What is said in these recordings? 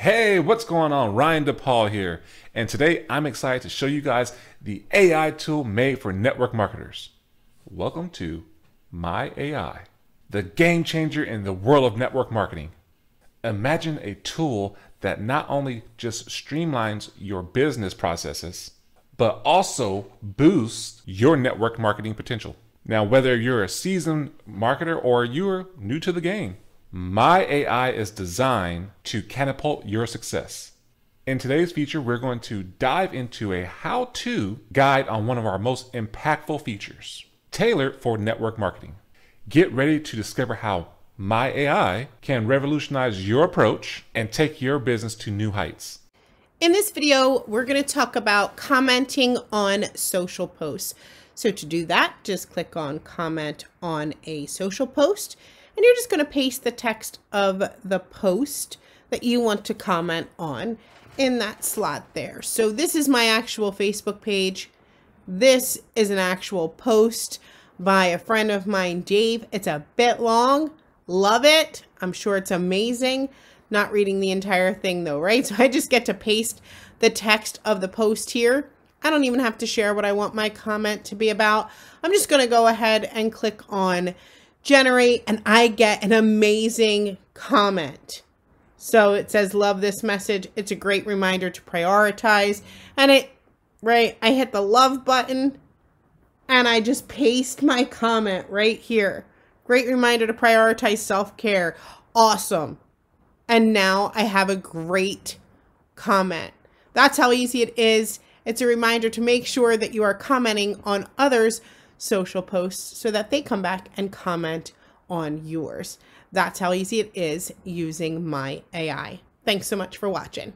Hey, what's going on? Ryan Depaul here, and today I'm excited to show you guys the AI tool made for network marketers. Welcome to myAI, the game changer in the world of network marketing. Imagine a tool that not only just streamlines your business processes, but also boosts your network marketing potential. Now, whether you're a seasoned marketer or you're new to the game, myAI is designed to catapult your success. In today's feature, we're going to dive into a how-to guide on one of our most impactful features, tailored for network marketing. Get ready to discover how myAI can revolutionize your approach and take your business to new heights. In this video, we're going to talk about commenting on social posts. So to do that, just click on comment on a social post, and you're just going to paste the text of the post that you want to comment on in that slot there. So this is my actual Facebook page. This is an actual post by a friend of mine, Dave. It's a bit long. Love it. I'm sure it's amazing. Not reading the entire thing though, right? So I just get to paste the text of the post here. I don't even have to share what I want my comment to be about. I'm just going to go ahead and click on generate, and I get an amazing comment. So it says, love this message. It's a great reminder to prioritize. And I hit the love button and I just paste my comment right here. Great reminder to prioritize self-care. Awesome. And now I have a great comment. That's how easy it is. It's a reminder to make sure that you are commenting on others' social posts so that they come back and comment on yours. That's how easy it is using myAI. Thanks so much for watching.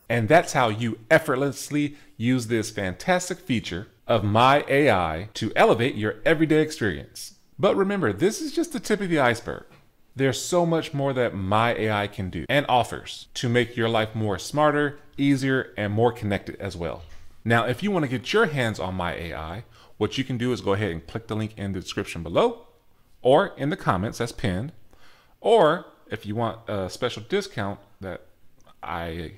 And that's how you effortlessly use this fantastic feature of myAI to elevate your everyday experience. But remember, this is just the tip of the iceberg. There's so much more that myAI can do and offers to make your life more smarter, easier, and more connected as well. Now, if you want to get your hands on myAI, what you can do is go ahead and click the link in the description below or in the comments that's pinned. Or if you want a special discount that I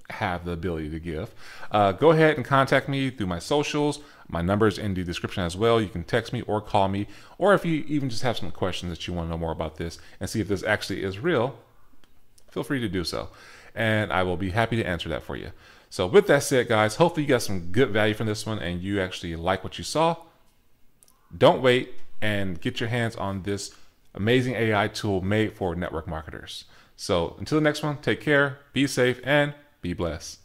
have the ability to give, go ahead and contact me through my socials. My number's in the description as well. You can text me or call me, or if you even just have some questions that you want to know more about this and see if this actually is real, feel free to do so. And I will be happy to answer that for you. So with that said, guys, hopefully you got some good value from this one and you actually like what you saw. Don't wait and get your hands on this amazing AI tool made for network marketers. So until the next one, take care, be safe, and be blessed.